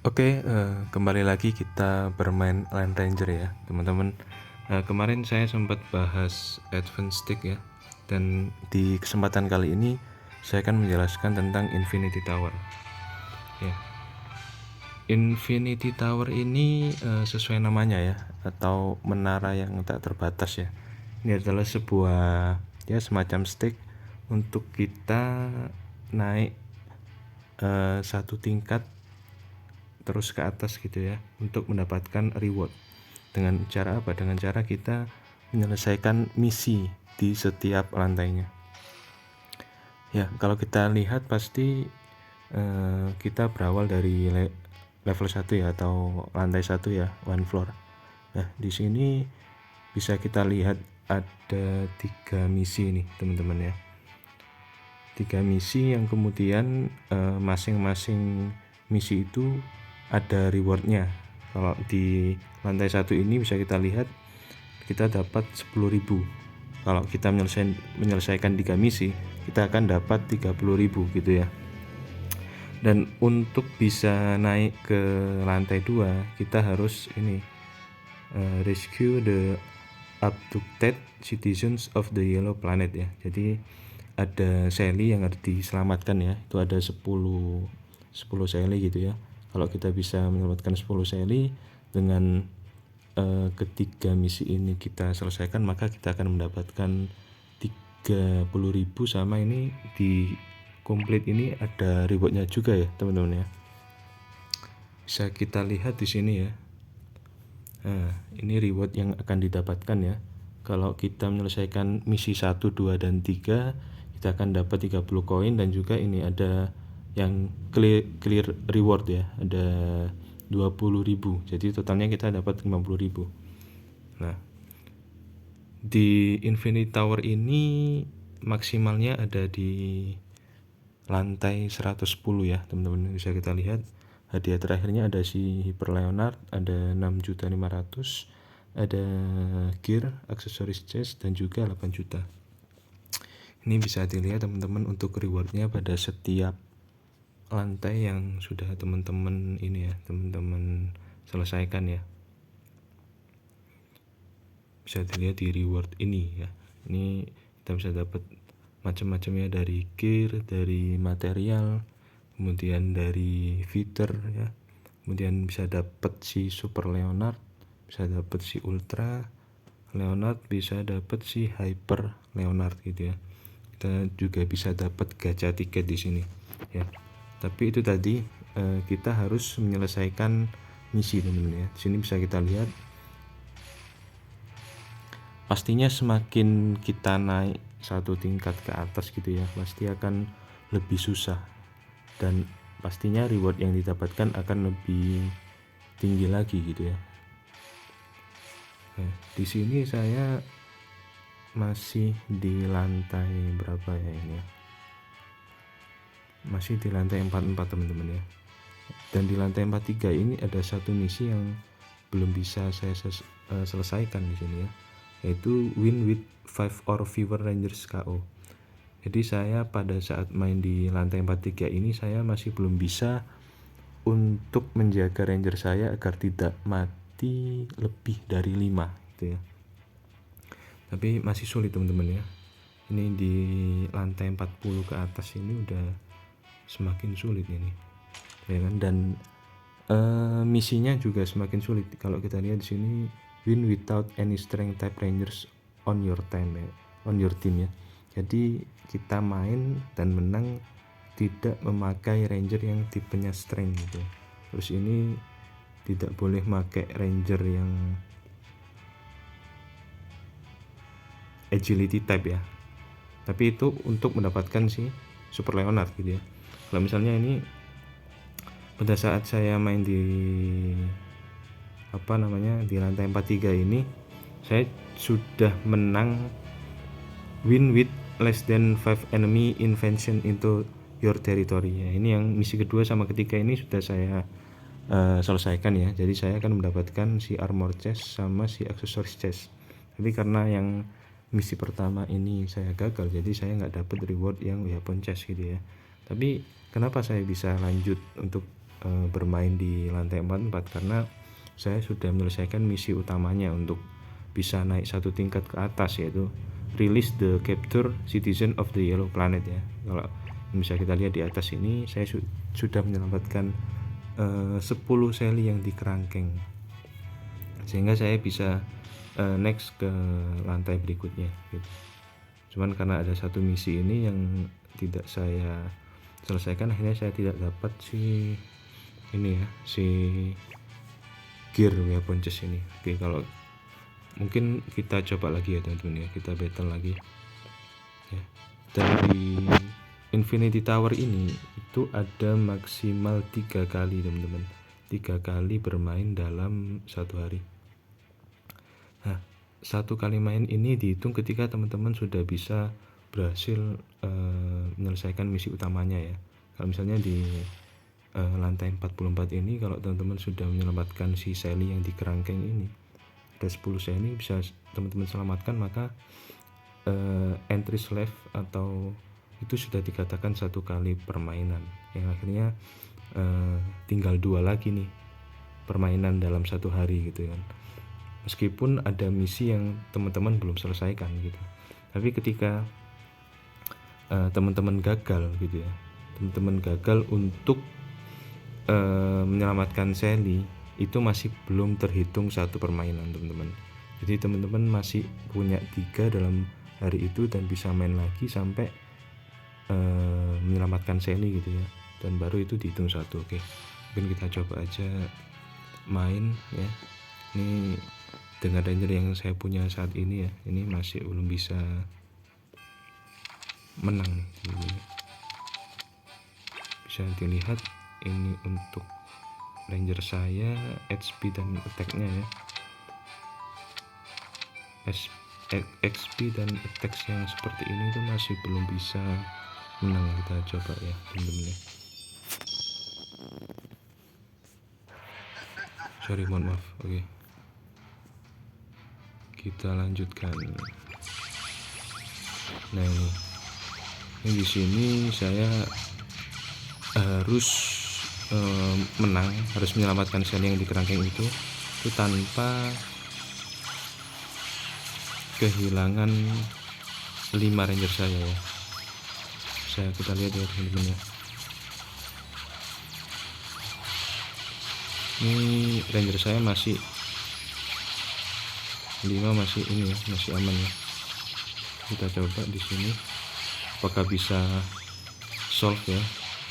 Oke, kembali lagi kita bermain Land Ranger ya, teman-teman. Kemarin saya sempat bahas Advance Stick ya, dan di kesempatan kali ini saya akan menjelaskan tentang Infinity Tower. Ya, Infinity Tower ini sesuai namanya ya, atau menara yang tak terbatas ya. Ini adalah sebuah ya semacam stick untuk kita naik satu tingkat terus ke atas gitu ya, untuk mendapatkan reward. Dengan cara apa? Dengan cara kita menyelesaikan misi di setiap lantainya. Ya, kalau kita lihat pasti kita berawal dari level 1 ya, atau lantai 1 ya, one floor. Nah, di sini bisa kita lihat ada 3 misi nih, teman-teman ya. 3 misi yang kemudian masing-masing misi itu ada rewardnya. Kalau di lantai 1 ini bisa kita lihat kita dapat 10.000. Kalau kita menyelesaikan 3 misi, kita akan dapat 30.000 gitu ya. Dan untuk bisa naik ke lantai 2, kita harus rescue the abducted citizens of the Yellow Planet ya. Jadi ada Sally yang harus diselamatkan ya. Itu ada 10 Sally gitu ya. Kalau kita bisa menyelamatkan 10 Sally dengan ketiga misi ini kita selesaikan, maka kita akan mendapatkan 30.000 sama ini di komplit ini ada rewardnya juga ya, teman-teman ya. Bisa kita lihat di sini ya. Nah, ini reward yang akan didapatkan ya. Kalau kita menyelesaikan misi 1, 2, dan 3, kita akan dapat 30 koin, dan juga ini ada yang clear reward ya, ada 20.000. Jadi totalnya kita dapat 50.000. Nah, di Infinity Tower ini maksimalnya ada di lantai 110 ya, teman-teman. Bisa kita lihat hadiah terakhirnya ada si Hyper Leonard, ada 6.500.000, ada gear, aksesoris chest, dan juga 8 juta. Ini bisa dilihat teman-teman untuk rewardnya pada setiap lantai yang sudah teman-teman selesaikan ya. Bisa dilihat di reward ini ya. Ini kita bisa dapat macam-macamnya, dari gear, dari material, kemudian dari feeder ya. Kemudian bisa dapat si Super Leonard, bisa dapat si Ultra Leonard, bisa dapat si Hyper Leonard gitu ya. Kita juga bisa dapat gacha tiket di sini ya. Tapi itu tadi kita harus menyelesaikan misi, teman-teman ya. Di sini bisa kita lihat pastinya semakin kita naik satu tingkat ke atas gitu ya, pasti akan lebih susah, dan pastinya reward yang didapatkan akan lebih tinggi lagi gitu ya. Nah, di sini saya masih di lantai berapa ya ini ya? Masih di lantai 44, teman-teman ya. Dan di lantai 43 ini ada satu misi yang belum bisa saya selesaikan di sini ya, yaitu win with 5 or fewer Rangers KO. Jadi saya pada saat main di lantai 43 ini saya masih belum bisa untuk menjaga Ranger saya agar tidak mati lebih dari 5 gitu ya. Tapi masih sulit, teman-teman ya. Ini di lantai 40 ke atas ini udah semakin sulit ini ya kan. Dan misinya juga semakin sulit. Kalau kita lihat di sini, win without any strength type rangers on your team ya. Jadi kita main dan menang tidak memakai ranger yang tipenya strength gitu. Terus ini tidak boleh pakai ranger yang agility type ya. Tapi itu untuk mendapatkan si Super Leonard gitu ya. Kalau misalnya ini pada saat saya main di di lantai 43 ini, saya sudah menang win with less than 5 enemy invention into your territory ya. Ini yang misi kedua sama ketiga ini sudah saya selesaikan ya. Jadi saya akan mendapatkan si armor chest sama si accessories chest. Tapi karena yang misi pertama ini saya gagal, jadi saya nggak dapat reward yang weapon chest gitu ya. Tapi kenapa saya bisa lanjut untuk bermain di lantai 44 karena saya sudah menyelesaikan misi utamanya untuk bisa naik satu tingkat ke atas, yaitu release the capture citizen of the yellow planet ya. Kalau bisa kita lihat di atas ini, saya sudah menyelamatkan 10 seli yang di kerangkeng, sehingga saya bisa next ke lantai berikutnya gitu. Cuman karena ada satu misi ini yang tidak saya selesaikan, akhirnya saya tidak dapat si ini ya, si gear weapon chest ini. Oke, kalau mungkin kita coba lagi ya teman-teman ya, kita battle lagi ya. Dan di Infinity Tower ini itu ada maksimal 3 kali teman-teman, 3 kali bermain dalam satu hari. Nah, satu kali main ini dihitung ketika teman-teman sudah bisa berhasil menyelesaikan misi utamanya ya. Kalau misalnya di lantai 44 ini, kalau teman-teman sudah menyelamatkan si Sally yang di kerangkeng ini, ada 10 Sally bisa teman-teman selamatkan, maka entry slave atau itu sudah dikatakan satu kali permainan, yang akhirnya tinggal 2 lagi nih permainan dalam satu hari gitu kan. Meskipun ada misi yang teman-teman belum selesaikan gitu, tapi ketika teman-teman gagal gitu ya, teman-teman gagal untuk menyelamatkan Sally, itu masih belum terhitung satu permainan teman-teman. Jadi teman-teman masih punya 3 dalam hari itu dan bisa main lagi sampai menyelamatkan Sally gitu ya, dan baru itu dihitung satu. Oke, mungkin kita coba aja main ya. Ini dengan ranger yang saya punya saat ini ya, ini masih belum bisa menang nih. Bisa dilihat ini untuk ranger saya, HP dan attack-nya ya. XP dan attack yang seperti ini tuh masih belum bisa menang. Kita coba ya teman-teman ya. Sorry, mohon maaf. Oke, kita lanjutkan. Nah ini di sini saya harus menang, harus menyelamatkan Sally yang di kerangkeng itu tanpa kehilangan 5 ranger saya ya. Kita lihat ya teman-teman ya. Ini ranger saya masih 5, masih ini ya, masih aman ya. Kita coba di sini apakah bisa solve ya,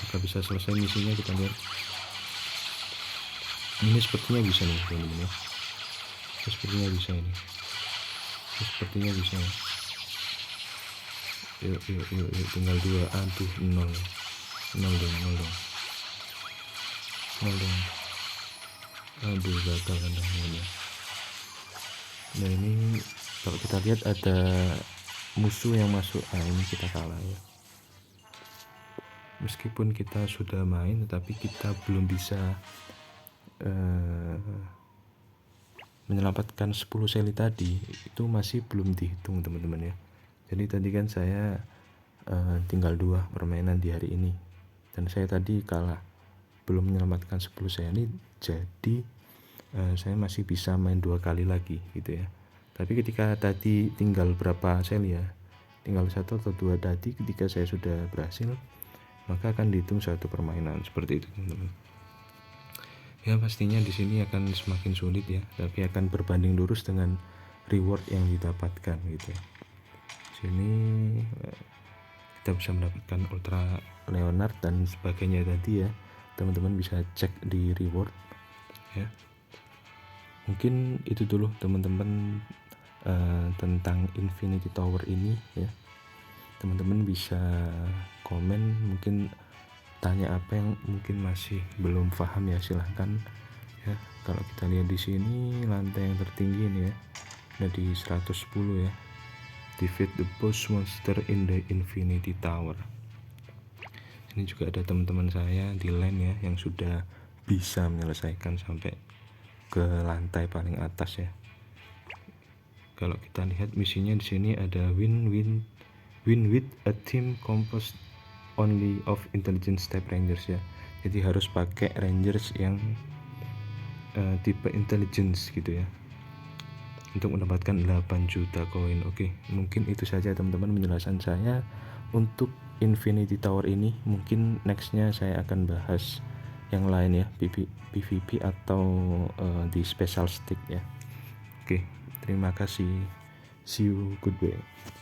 apakah bisa selesai misinya. Kita lihat. Ini sepertinya bisa nih teman-teman ya. Sepertinya bisa ini. Sepertinya bisa. Yuk, tinggal 2. Aduh, 0 dong. Aduh, gagal kan namanya. Nah ini kalau kita lihat ada musuh yang masuk, ini kita kalah ya. Meskipun kita sudah main, tetapi kita belum bisa menyelamatkan 10 Sally tadi, itu masih belum dihitung teman-teman ya. Jadi tadi kan saya tinggal 2 permainan di hari ini, dan saya tadi kalah, belum menyelamatkan 10 Sally. Jadi saya masih bisa main 2 kali lagi gitu ya. Tapi ketika tadi tinggal berapa Sally ya, tinggal 1 atau 2 tadi, ketika saya sudah berhasil, maka akan dihitung satu permainan seperti itu teman-teman. Ya pastinya di sini akan semakin sulit ya, tapi akan berbanding lurus dengan reward yang didapatkan gitu ya. Sini kita bisa mendapatkan Ultra Leonard dan sebagainya tadi ya. Teman-teman bisa cek di reward ya. Mungkin itu dulu teman-teman tentang Infinity Tower ini ya. Teman-teman bisa komen, mungkin tanya apa yang mungkin masih belum paham ya, silahkan ya. Kalau kita lihat di sini lantai yang tertinggi ini ya, ada di 110 ya. Defeat the boss monster in the Infinity Tower. Ini juga ada teman-teman saya di LAN ya yang sudah bisa menyelesaikan sampai ke lantai paling atas ya. Kalau kita lihat misinya di sini ada win with a team composed only of intelligence type rangers ya. Jadi harus pakai Rangers yang tipe intelligence gitu ya, untuk mendapatkan 8 juta koin. Oke, mungkin itu saja teman-teman penjelasan saya untuk Infinity Tower ini. Mungkin nextnya saya akan bahas yang lain ya, PvP atau di special stick ya. Oke, terima kasih. See you, goodbye.